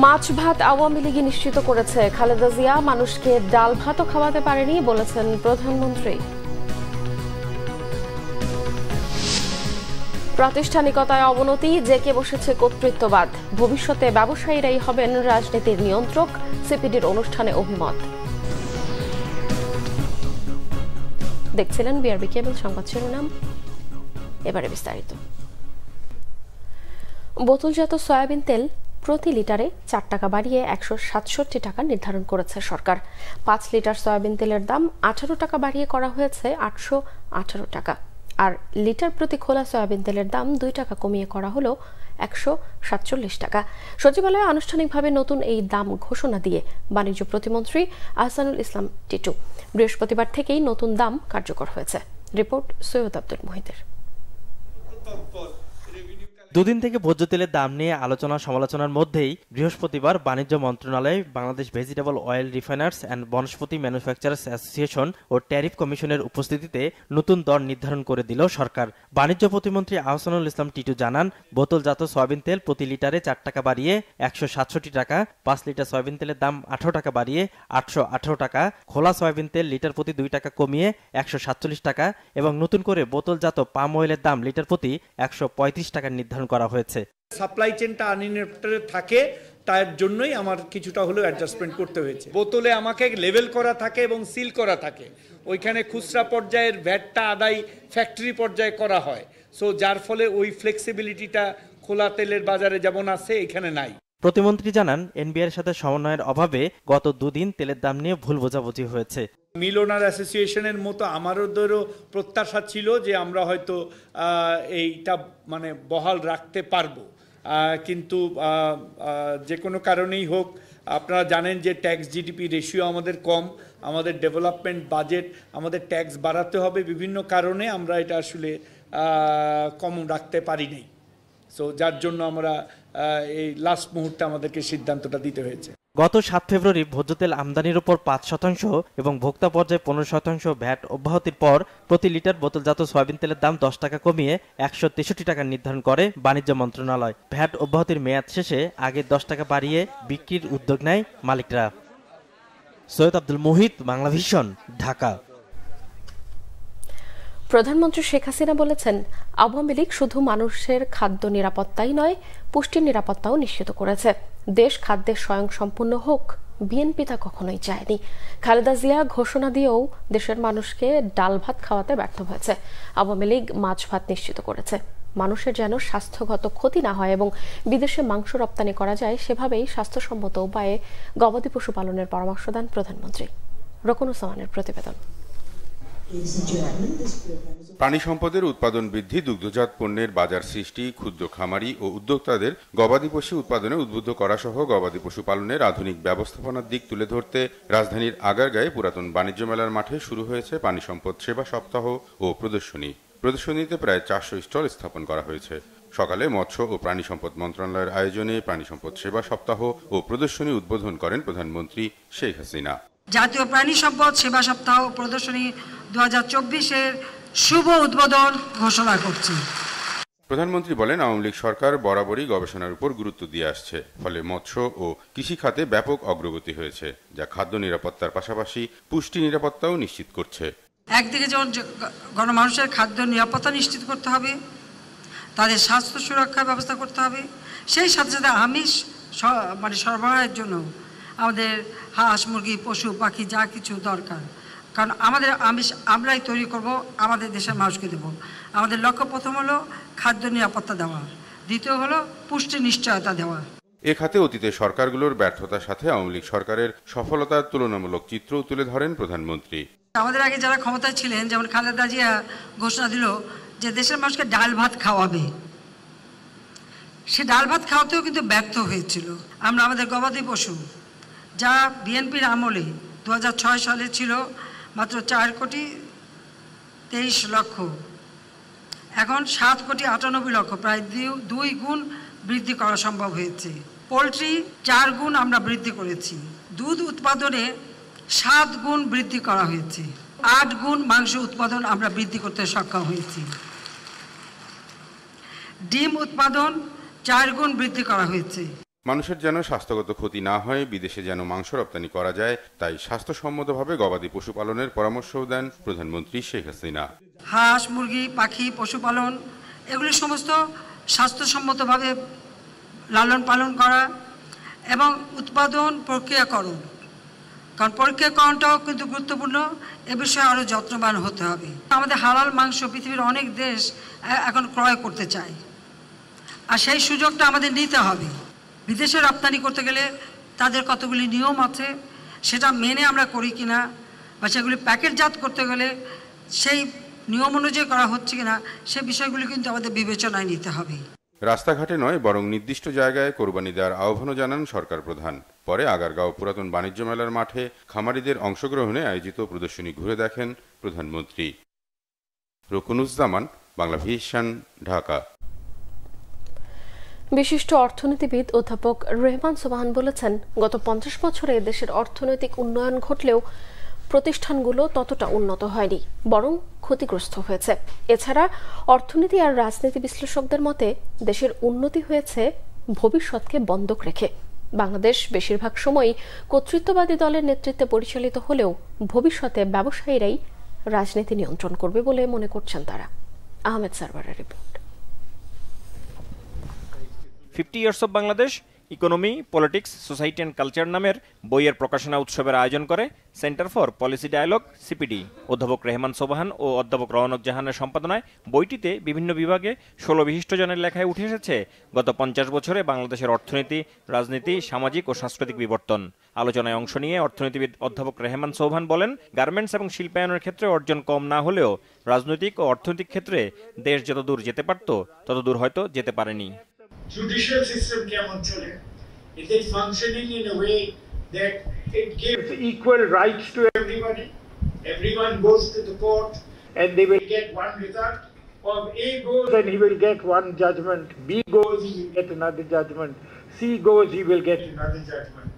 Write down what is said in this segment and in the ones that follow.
মাছ ভাত আওয়ামী লীগ নিশ্চিত করেছে, খালেদা জিয়া মানুষকে ডাল ভাতও খাওয়াতে পারেনি বলেছেন প্রধানমন্ত্রী। প্রাতিষ্ঠানিকতায় অবনতি, জেঁকে বসেছে কর্তৃত্ববাদ, ভবিষ্যতে ব্যবসায়ীরাই হবেন রাজনীতির নিয়ন্ত্রক, সিপিডির অনুষ্ঠানে অভিমত। দেখছিলেন বিআরবি কেবল সংবাদ শিরোনাম, এবারে বিস্তারিত। বোতলজাত সয়াবিন তেল প্রতি লিটারে 4 টাকা বাড়িয়ে 167 টাকা নির্ধারণ করেছে সরকার। 5 লিটার সয়াবিন তেলের দাম 18 টাকা বাড়িয়ে করা হয়েছে 818 টাকা। আর লিটার প্রতি খোলা সয়াবিন তেলের দাম 2 টাকা কমিয়ে করা হলো 147 টাকা। সচিবালয়ে আনুষ্ঠানিকভাবে নতুন এই দাম ঘোষণা দিয়ে বাণিজ্য প্রতিমন্ত্রী আহসানুল ইসলাম টিটু। বৃহস্পতিবার থেকেই নতুন দাম কার্যকর হয়েছে। রিপোর্ট সৈয়দ আব্দুল মুহিতের। দুদিন থেকে ভোজ্য তেলের দাম নিয়ে আলোচনা সমালোচনার মধ্যেই বৃহস্পতিবার বাণিজ্য মন্ত্রণালয়, Bangladesh vegetable oil refiners and Vanaspati manufacturers association ও ট্যারিফ কমিশনের উপস্থিতিতে নতুন দর নির্ধারণ করে দিল সরকার। বাণিজ্য প্রতিমন্ত্রী আহসানুল ইসলাম টিটু জানান, বোতলজাত সয়াবিন তেল প্রতি লিটারে 4 টাকা বাড়িয়ে 167 টাকা, 5 লিটার সয়াবিন তেলের দাম 18 টাকা বাড়িয়ে 818 টাকা, খোলা সয়াবিন তেল লিটার প্রতি 2 টাকা কমিয়ে 147 টাকা এবং নতুন করে বোতলজাত পাম অয়েলের দাম লিটার প্রতি 135 টাকা নির্ধারণ করা হয়েছে। সাপ্লাই চেনটা আনইন্টারাপ্টেড থাকে, তার জন্যই আমার কিছুটা হলেও অ্যাডজাস্টমেন্ট করতে হয়েছে। বোতলে আমাকে লেভেল করা থাকে এবং সিল করা থাকে, ওইখানে খুচরা পর্যায়ের ভ্যাটটা আদায় ফ্যাক্টরি পর্যায়ে করা হয়। সো যার ফলে ওই ফ্লেক্সিবিলিটিটা খোলা তেলের বাজারে যেমন আছে এখানে নাই। প্রতিমন্ত্রী জানান, এনবিআর সাথে সমন্বয়ের অভাবে গত দুদিন তেলের দাম নিয়ে ভুল বোঝাবুঝি হয়েছে। মিল ওনার অ্যাসোসিয়েশনের মতো আমাদেরও প্রত্যাশা ছিল যে আমরা হয়তো এইটা মানে বহাল রাখতে পারবো, কিন্তু যে কোনো কারণেই হোক, আপনারা জানেন যে ট্যাক্স জিডিপি রেশিও আমাদের কম, আমাদের ডেভেলপমেন্ট বাজেট, আমাদের ট্যাক্স বাড়াতে হবে, বিভিন্ন কারণে আমরা এটা আসলে কম রাখতে পারি নাই। সো যার জন্য আমরা এই লাস্ট মুহূর্তে আমাদেরকে সিদ্ধান্তটা দিতে হয়েছে। গত 7 ফেব্রুয়ারি ভোজ্য তেল আমদানির উপর 5% এবং ভোক্তা পর্যায়ে 15% ভ্যাট অব্যাহতির পর প্রতি লিটার বোতলজাত সয়াবিন তেলের দাম 10 টাকা কমিয়ে 163 টাকা নির্ধারণ করে বাণিজ্য মন্ত্রণালয়। ভ্যাট অব্যাহতির মেয়াদ শেষে আগে 10 টাকা বাড়িয়ে বিক্রির উদ্যোগ নেয় মালিকরা। সৈয়দ আব্দুল মুহিত, বাংলাভিশন, ঢাকা। প্রধানমন্ত্রী শেখ হাসিনা বলেছেন, আওয়ামী লীগ শুধু মানুষের খাদ্য নিরাপত্তাই নয়, পুষ্টির নিরাপত্তাও নিশ্চিত করেছে। দেশ খাদ্যে স্বয়ংসম্পূর্ণ হোক, বিএনপি তা কখনোই চায়নি। খালেদা জিয়া ঘোষণা দিয়েও দেশের মানুষকে ডাল ভাত খাওয়াতে ব্যর্থ হয়েছে। আওয়ামী লীগ মাছ ভাত নিশ্চিত করেছে। মানুষের যেন স্বাস্থ্যগত ক্ষতি না হয় এবং বিদেশে মাংস রপ্তানি করা যায়, সেভাবেই স্বাস্থ্যসম্মত উপায়ে গবাদি পশু পালনের পরামর্শ দেন প্রধানমন্ত্রী। রকুনুজ্জামানের প্রতিবেদন। প্রাণী সম্পদের উৎপাদন বৃদ্ধি, দুগ্ধজাত পণ্যের বাজার সৃষ্টি, ক্ষুদ্র খামারি ও উদ্যোক্তাদের গবাদি পশু উৎপাদনে উদ্বুদ্ধ করা সহ গবাদি পশু পালনের আধুনিক ব্যবস্থাপনার দিক তুলে ধরতে রাজধানীর আগারগাঁয়ে পুরাতন বাণিজ্য মেলার মাঠে শুরু হয়েছে প্রাণী সম্পদ সেবা সপ্তাহ ও প্রদর্শনী। প্রদর্শনীতে প্রায় 400 স্টল স্থাপন করা হয়েছে। সকালে মৎস্য ও প্রাণী সম্পদ মন্ত্রণালয়ের আয়োজনে প্রাণী সম্পদ সেবা সপ্তাহ ও প্রদর্শনী উদ্বোধন করেন প্রধানমন্ত্রী শেখ হাসিনা। জাতীয় প্রাণী সম্পদ সেবা সপ্তাহ প্রদর্শনী 2024-এর শুভ উদ্বোধন ঘোষণা করছি। প্রধানমন্ত্রী বলেন, আওয়ামী লীগ সরকার বরাবরই গবেষণার উপর গুরুত্ব দিয়ে আসছে, ফলে মৎস্য ও কৃষি খাতে ব্যাপক অগ্রগতি হয়েছে, যা খাদ্য নিরাপত্তার পাশাপাশি পুষ্টি নিরাপত্তাও নিশ্চিত করছে। একদিকে যেমন গণমানুষের খাদ্য নিরাপত্তা নিশ্চিত করতে হবে, তাদের স্বাস্থ্য সুরক্ষার ব্যবস্থা করতে হবে, সেই সাথে সাথে আমিষ সরবরাহের জন্য আমাদের হাঁস, মুরগি, পশু পাখি যা কিছু দরকার, কারণ আমাদের আমিষ আমরাই তৈরি করব, আমাদের দেশের মানুষকে দেব। আমাদের লক্ষ্য প্রথম হলো খাদ্য নিরাপত্তা দেওয়া, দ্বিতীয় হলো পুষ্টি নিশ্চয়তা দেওয়া। এ খাতে অতীতে সরকারগুলোর ব্যর্থতার সাথে আওয়ামী লীগ সরকারের সফলতার তুলনামূলক চিত্র তুলে ধরেন প্রধানমন্ত্রী। আমাদের আগে যারা ক্ষমতায় ছিলেন, যেমন খালেদা জিয়া ঘোষণা দিল যে দেশের মানুষকে ডাল ভাত খাওয়াবে, সে ডাল ভাত খাওয়াতেও কিন্তু ব্যর্থ হয়েছিল। আমরা আমাদের গবাদি পশু, যা বিএনপির আমলে 2006 সালে ছিল মাত্র 4,23,00,000, এখন 7,98,00,000, প্রায় 2 গুণ বৃদ্ধি করা সম্ভব হয়েছে। পোলট্রি 4 গুণ আমরা বৃদ্ধি করেছি। দুধ উৎপাদনে 7 গুণ বৃদ্ধি করা হয়েছে। 8 গুণ মাংস উৎপাদন আমরা বৃদ্ধি করতে সক্ষম হয়েছি। ডিম উৎপাদন 4 গুণ বৃদ্ধি করা হয়েছে। মানুষের যেন স্বাস্থ্যগত ক্ষতি না হয়, বিদেশে যেন মাংস রপ্তানি করা যায়, তাই স্বাস্থ্যসম্মতভাবে গবাদি পশু পালনের পরামর্শও দেন প্রধানমন্ত্রী শেখ হাসিনা। হাঁস, মুরগি, পাখি পশুপালন এগুলি সমস্ত স্বাস্থ্যসম্মতভাবে লালন পালন করা এবং উৎপাদন প্রক্রিয়াকরণ, কারণ প্রক্রিয়াকরণটাও কিন্তু গুরুত্বপূর্ণ। এ বিষয়ে আরও যত্নবান হতে হবে। আমাদের হালাল মাংস পৃথিবীর অনেক দেশ এখন ক্রয় করতে চায়, আর সেই সুযোগটা আমাদের নিতে হবে। বিদেশে রপ্তানি করতে গেলে তাদের কতগুলি নিয়ম আছে, সেটা মেনে আমরা করি কিনা, বা সেগুলি প্যাকেটজাত করতে গেলে সেই নিয়ম অনুযায়ী করা হচ্ছে কিনা, সে বিষয়গুলি কিন্তু আমাদের বিবেচনায় নিতে হবে। রাস্তাঘাটে নয়, বরং নির্দিষ্ট জায়গায় কোরবানি দেওয়ার আহ্বানও জানান সরকার প্রধান। পরে আগারগাঁও পুরাতন বাণিজ্য মেলার মাঠে খামারিদের অংশগ্রহণে আয়োজিত প্রদর্শনী ঘুরে দেখেন প্রধানমন্ত্রী। রকুনুজ্জামান, বাংলা ভিশন, ঢাকা। বিশিষ্ট অর্থনীতিবিদ অধ্যাপক রেহমান সোবহান বলেছেন, গত 50 বছরে দেশের অর্থনৈতিক উন্নয়ন ঘটলেও প্রতিষ্ঠানগুলো ততটা উন্নত হয়নি, বরং ক্ষতিগ্রস্ত হয়েছে। এছাড়া অর্থনীতি আর রাজনীতি বিশ্লেষকদের মতে দেশের উন্নতি হয়েছে ভবিষ্যৎকে বন্ধক রেখে। বাংলাদেশ বেশিরভাগ সময়ই কর্তৃত্ববাদী দলের নেতৃত্বে পরিচালিত হলেও ভবিষ্যতে ব্যবসায়ীরাই রাজনীতি নিয়ন্ত্রণ করবে বলে মনে করছেন তারা। আহমেদ সারওয়ারের রিপোর্ট। 50 Years of Bangladesh, economy, politics, society and culture নামের বইয়ের প্রকাশনা উৎসবের আয়োজন করে centre for policy dialogue, CPD. অধ্যাপক রেহমান সোবহান ও অধ্যাপক রওনক জাহানের সম্পাদনায় বইটিতে বিভিন্ন বিভাগে 16 বিশিষ্ট জনের লেখায় উঠে এসেছে গত 50 বছরে বাংলাদেশের অর্থনীতি, রাজনীতি, সামাজিক ও সাংস্কৃতিক বিবর্তন। আলোচনায় অংশ নিয়ে অর্থনীতিবিদ অধ্যাপক রেহমান সোবহান বলেন, গার্মেন্টস এবং শিল্পায়নের ক্ষেত্রে অর্জন কম না হলেও রাজনৈতিক ও অর্থনৈতিক ক্ষেত্রে দেশ যত দূর যেতে পারত তত দূর হয়তো যেতে পারেনি। Judicial system কেমন চলে? Is it functioning in a way that it gives equal rights to everybody? Everyone goes to the court and they will get one result, or A goes and he will get one judgment, B goes he will get another judgment, C goes he will get another judgment.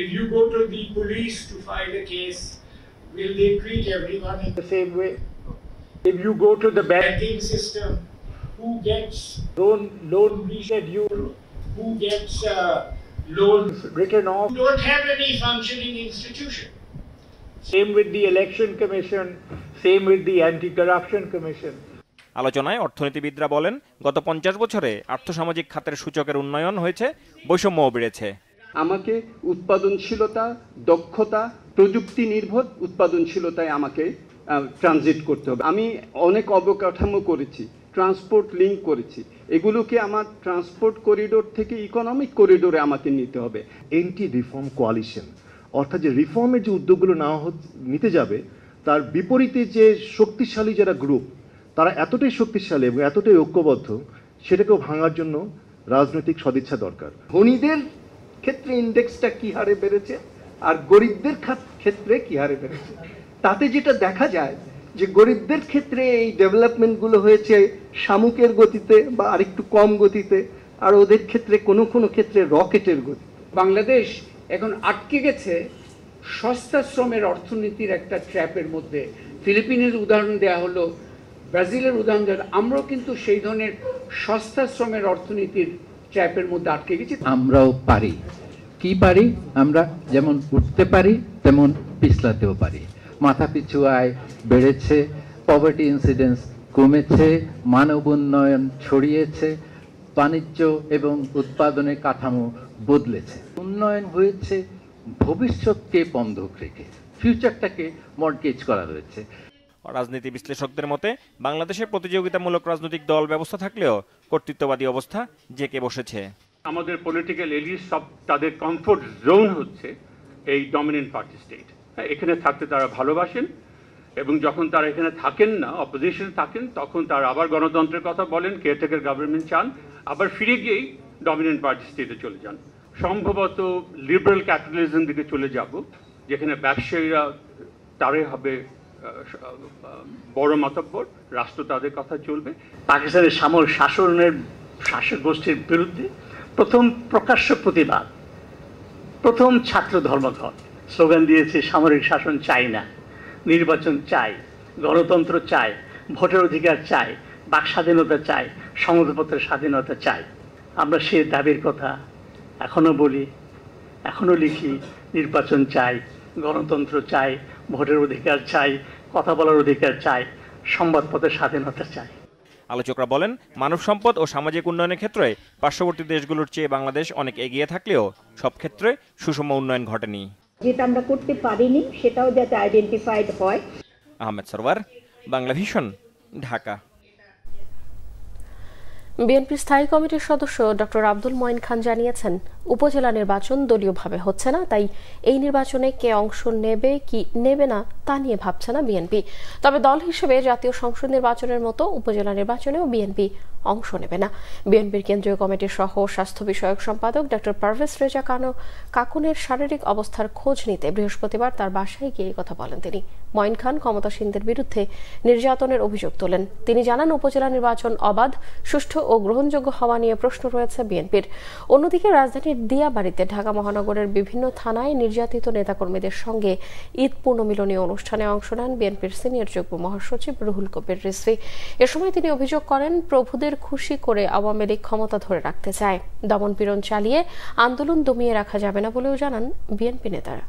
If you go to the police to file a case, will they treat everyone in the same way? If you go to the banking system, who gets loan rescheduled, who gets loans written off? You don't have any functioning institution. Same with the election commission, same with the anti-corruption commission. আলোচনায় অর্থনীতিবিদরা বলেন, গত 50 বছরে আর্থসামাজিক খাতের সূচকের উন্নয়ন হয়েছে, বৈষম্যও বেড়েছে। আমাকে উৎপাদনশীলতা, দক্ষতা, প্রযুক্তি নির্ভর উৎপাদনশীলতায় আমাকে ট্রানজিট করতে হবে। আমি অনেক অবকাঠামো করেছি, ট্রান্সপোর্ট লিঙ্ক করেছি, এগুলোকে আমার ট্রান্সপোর্ট করিডোর থেকে ইকোনমিক করিডোরে আমাকে নিতে হবে। এন্টি রিফর্ম কোয়ালিশন, অর্থাৎ যে রিফর্মের যে উদ্যোগগুলো নিতে যাবে তার বিপরীতে যে শক্তিশালী যারা গ্রুপ, তারা এতটাই শক্তিশালী এবং এতটাই ঐক্যবদ্ধ, সেটাকেও ভাঙার জন্য রাজনৈতিক সদিচ্ছা দরকার। ধনীদের ক্ষেত্রে ইন্ডেক্সটা কি হারে বেড়েছে আর গরিবদের ক্ষেত্রে কি হারে বেড়েছে, তাতে যেটা দেখা যায় যে গরিবদের ক্ষেত্রে এই ডেভেলপমেন্টগুলো হয়েছে শামুকের গতিতে বা আরেকটু কম গতিতে, আর ওদের ক্ষেত্রে কোনো কোনো ক্ষেত্রে রকেটের গতি। বাংলাদেশ এখন আটকে গেছে সস্তা শ্রমের অর্থনীতির একটা ট্র্যাপের মধ্যে। ফিলিপিনের উদাহরণ দেওয়া হলো, ব্রাজিলের উদাহরণ দেওয়া হলো, আমরাও কিন্তু সেই ধরনের সস্তা শ্রমের অর্থনীতির ট্র্যাপের মধ্যে আটকে গেছি। আমরাও পারি, কি পারি? আমরা যেমন উঠতে পারি তেমন পিছলাতেও পারি। মাথাপিছু আয় বেড়েছে, পভার্টি ইনসিডেন্স কমেছে, মানব উন্নয়ন ছড়িয়েছে, বাণিজ্য এবং উৎপাদনের কাঠামো বদলেছে। উন্নয়ন হয়েছে ভবিষ্যৎকে বন্ধক রেখে, ফিউচারটাকে মর্টগেজ করা হয়েছে। রাজনীতি বিশ্লেষকদের মতে বাংলাদেশের প্রতিযোগিতামূলক রাজনৈতিক দল ব্যবস্থা থাকলেও কর্তৃত্ববাদী অবস্থা জেঁকে বসেছে। আমাদের পলিটিক্যাল এলিট সব তাদের কমফোর্ট জোন হচ্ছে এই ডমিনেন্ট পার্টি স্টেট। এখানে থাকতে তারা ভালোবাসেন, এবং যখন তারা এখানে থাকেন না, অপোজিশনে থাকেন, তখন তারা আবার গণতন্ত্রের কথা বলেন, কেয়ারটেকার গভর্নমেন্ট চান, আবার ফিরে গিয়েই ডমিনেন্ট পার্টি স্টেটে চলে যান। সম্ভবত লিবারেল ক্যাপিটালিজম দিকে চলে যাব, যেখানে ব্যবসায়ীরা তারাই হবে বড় মাতব্বর, রাষ্ট্র তাদের কথা চলবে। পাকিস্তানের সামরিক শাসনের শাসক গোষ্ঠীর বিরুদ্ধে প্রথম প্রকাশ্য প্রতিবাদ, প্রথম ছাত্র ধর্মঘট, স্লোগান দিয়েছে সামরিক শাসন চাই না, নির্বাচন চাই, গণতন্ত্র চাই, ভোটের অধিকার চাই, বাক স্বাধীনতা চাই, সংবাদপত্রের স্বাধীনতা চাই। আমরা সে দাবির কথা এখনো বলি, এখনো লিখি, নির্বাচন চাই, গণতন্ত্র চাই, ভোটের অধিকার চাই, কথা বলার অধিকার চাই, সংবাদপত্রের স্বাধীনতা চাই। আলোচকরা বলেন, মানব সম্পদ ও সামাজিক উন্নয়নের ক্ষেত্রে পার্শ্ববর্তী দেশগুলোর চেয়ে বাংলাদেশ অনেক এগিয়ে থাকলেও সব ক্ষেত্রে সুষম উন্নয়ন ঘটেনি। যেটা আমরা করতে পারিনি সেটাও যাতে আইডেন্টিফাইড হয়। আহমেদ সরওয়ার, বাংলা ভিশন, ঢাকা। বিএনপির স্থায়ী কমিটির সদস্য ডক্টর আব্দুল মঈন খান জানিয়েছেন, উপজেলা নির্বাচন দলীয়ভাবে হচ্ছে না, তাই এই নির্বাচনে কে অংশ নেবে কি নেবে না তা নিয়ে ভাবছে না বিএনপি। তবে দল হিসেবে জাতীয় সংসদ নির্বাচনের মতো উপজেলা নির্বাচনেও বিএনপি অংশ নেবে না। বিএনপির কেন্দ্রীয় কমিটির সহ স্বাস্থ্য বিষয়ক সম্পাদক ডক্টর পারভেজ রেজা কাকুনের শারীরিক অবস্থার খোঁজ নিতে বৃহস্পতিবার তার বাসায় গিয়ে কথা বলেন তিনি। মঈন খান ক্ষমতাসীনদের বিরুদ্ধে নির্যাতনের অভিযোগ তোলেন। তিনি জানান, উপজেলা নির্বাচন অবাধ, সুষ্ঠু ও গ্রহণযোগ্য হওয়া নিয়ে প্রশ্ন রয়েছে বিএনপির। অন্যদিকে রাজধানীর দিয়াবাড়িতে ঢাকা মহানগরের বিভিন্ন থানায় নির্যাতিত নেতাকর্মীদের সঙ্গে ঈদ পুনর্মিলনী অনুষ্ঠানে অংশ নেন বিএনপির সিনিয়র যুগ্ম মহাসচিব রুহুল কবির রিজভী। এ সময় তিনি অভিযোগ করেন, প্রভুদের খুশি করে আওয়ামী লীগ ক্ষমতা ধরে রাখতে চায়। দমনপীড়ন চালিয়ে আন্দোলন দমিয়ে রাখা যাবে না বলেও জানান বিএনপি নেতারা।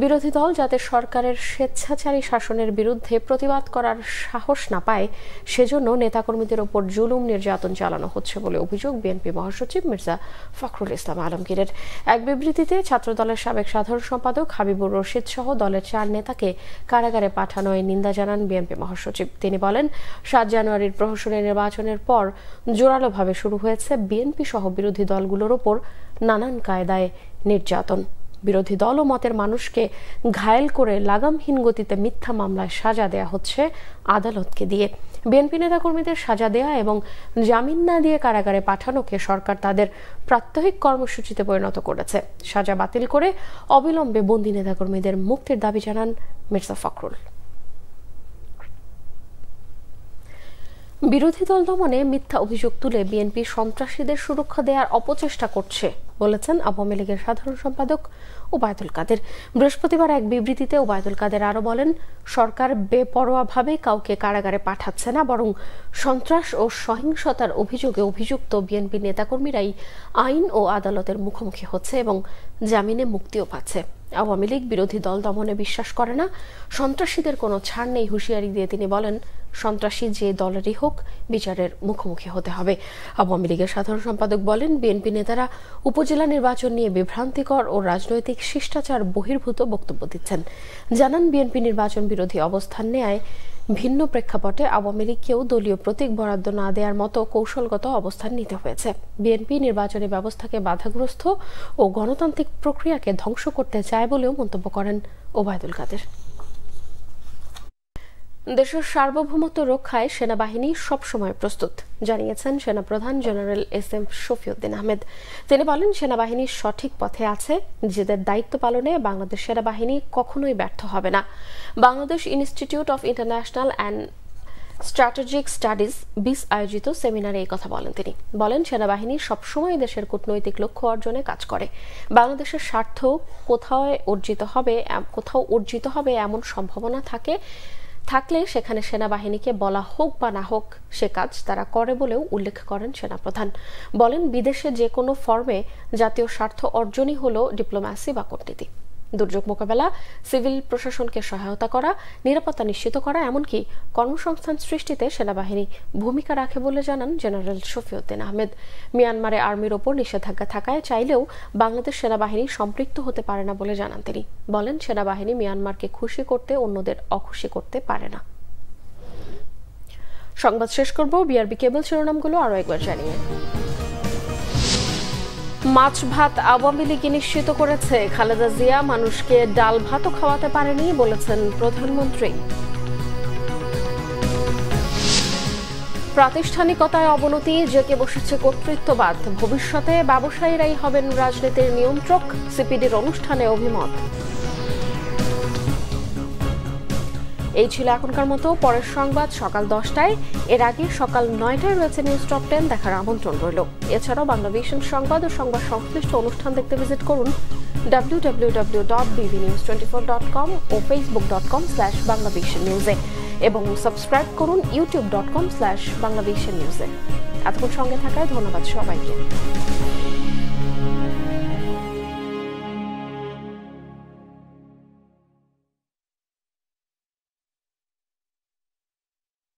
বিরোধী দল যাতে সরকারের স্বেচ্ছাচারী শাসনের বিরুদ্ধে প্রতিবাদ করার সাহস না পায়, সেজন্য নেতাকর্মীদের ওপর জুলুম নির্যাতন চালানো হচ্ছে বলে অভিযোগ বিএনপি মহাসচিব মির্জা ফখরুল ইসলাম আলমগীরের। এক বিবৃতিতে ছাত্রদলের সাবেক সাধারণ সম্পাদক হাবিবুর রশিদ সহ দলের 4 নেতাকে কারাগারে পাঠানোয় নিন্দা জানান বিএনপি মহাসচিব। তিনি বলেন, 7 জানুয়ারির প্রহসনী নির্বাচনের পর জোরালোভাবে শুরু হয়েছে বিএনপি সহ বিরোধী দলগুলোর ওপর নানান কায়দায় নির্যাতন। বিরোধী দল ও মতের মানুষকে ঘায়েল করে লাগামহীন গতিতে মিথ্যা মামলায় সাজা দেয়া হচ্ছে আদালতকে দিয়ে। বিএনপি নেতাকর্মীদের সাজা দেয়া এবং জামিন না দিয়ে কারাগারে পাঠানোকে সরকার তাদের প্রাত্যহিক কর্মসূচিতে পরিণত করেছে। সাজা বাতিল করে অবিলম্বে বন্দী নেতাকর্মীদের মুক্তির দাবি জানান মির্জা ফখরুল। বিরোধী দল দমনে মিথ্যা অভিযোগ তুলে বিএনপি সন্ত্রাসীদের সুরক্ষা দেওয়ার অপচেষ্টা করছে বলেছেন আওয়ামী লীগের সাধারণ সম্পাদক ওবায়দুল কাদের। বৃহস্পতিবার এক বিবৃতিতে ওবায়দুল কাদের আরো বলেন, সরকার বেপরোয়াভাবে কাউকে কারাগারে পাঠাচ্ছে না, বরং সন্ত্রাস ও সহিংসতার অভিযোগে অভিযুক্ত বিএনপি নেতাকর্মীরাই আইন ও আদালতের মুখোমুখি হচ্ছে এবং জামিনে মুক্তিও পাচ্ছে। আওয়ামী লীগ বিরোধী দল দমনে বিশ্বাস করে না, সন্ত্রাসীদের কোনো ছাড় নেই হুঁশিয়ারি দিয়ে তিনি বলেন, সন্ত্রাসী যে দলেরই হোক বিচারের মুখোমুখি হতে হবে। আওয়ামী লীগের সাধারণ সম্পাদক বলেন, বিএনপি নেতারা উপজেলা নির্বাচন নিয়ে বিভ্রান্তিকর ও রাজনৈতিক শিষ্টাচার বহির্ভূত বক্তব্য দিচ্ছেন। জানান, বিএনপি নির্বাচন বিরোধী অবস্থান নেয় ভিন্ন প্রেক্ষাপটে আওয়ামী লীগকেও দলীয় প্রতীক বরাদ্দ না দেওয়ার মতো কৌশলগত অবস্থান নিতে হয়েছে। বিএনপি নির্বাচনী ব্যবস্থাকে বাধাগ্রস্ত ও গণতান্ত্রিক প্রক্রিয়াকে ধ্বংস করতে চায় বলেও মন্তব্য করেন ওবায়দুল কাদের। দেশের সার্বভৌমত্ব রক্ষায় সেনাবাহিনী সবসময় প্রস্তুত জানিয়েছেন সেনাপ্রধান জেনারেল এস.এম. শফিউদ্দিন আহমেদ। তিনি বলেন, সেনাবাহিনী সঠিক পথে আছে, নিজেদের দায়িত্ব পালনে বাংলাদেশ সেনাবাহিনী কখনোই ব্যর্থ হবে না। Bangladesh institute of international and strategic studies বিস আয়োজিত সেমিনারে এই কথা বলেন তিনি। বলেন, সেনাবাহিনী সবসময় দেশের কূটনৈতিক লক্ষ্য অর্জনে কাজ করে। বাংলাদেশের স্বার্থ কোথাও অর্জিত হবে এমন সম্ভাবনা থাকলে সেখানে সেনাবাহিনীকে বলা হোক বা না হোক সে কাজ তারা করে বলেও উল্লেখ করেন সেনাপ্রধান। বলেন, বিদেশে যে কোনো ফর্মে জাতীয় স্বার্থ অর্জনই হলো ডিপ্লোম্যাসি বা কূটনীতি। দুর্যোগ মোকাবেলা, সিভিল প্রশাসনকে সহায়তা করা, নিরাপত্তা নিশ্চিত করা, এমনকি কর্মসংস্থান সৃষ্টিতে সেনাবাহিনী ভূমিকা রাখে বলে জানান জেনারেল শফিউদ্দিন আহমেদ। মিয়ানমারে আর্মির ওপর নিষেধাজ্ঞা থাকায় চাইলেও বাংলাদেশ সেনাবাহিনী সম্পৃক্ত হতে পারে না বলে জানান তিনি। বলেন, সেনাবাহিনী মিয়ানমারকে খুশি করতে অন্যদের অখুশি করতে পারে না। সংবাদ শেষ করব বিআরবি কেবল শিরোনামগুলো আরো একবার জানিয়ে। মাছ ভাত আওয়ামী লীগ নিশ্চিত করেছে, খালেদা জিয়া মানুষকে ডাল ভাতও খাওয়াতে পারেনি বলেছেন প্রধানমন্ত্রী। প্রাতিষ্ঠানিকতায় অবনতি, জেকে বসেছে কর্তৃত্ববাদ, ভবিষ্যতে ব্যবসায়ীরাই হবেন রাজনীতির নিয়ন্ত্রক, সিপিডির অনুষ্ঠানে অভিমত। এই ছিল এখনকার মতো। পরের সংবাদ সকাল 10টায়, এর আগে সকাল 9টায় রয়েছে নিউজ টপ 10 দেখার আমন্ত্রণ রইল। এছাড়াও বাংলা ভিশন সংবাদ ও সংবাদ সংশ্লিষ্ট অনুষ্ঠান দেখতে ভিজিট করুন www.bbnews24.com ও facebook.com/banglavishnnews এবং সাবস্ক্রাইব করুন youtube.com/banglavishnnews। এতক্ষণ সঙ্গে থাকায় ধন্যবাদ সবাইকে।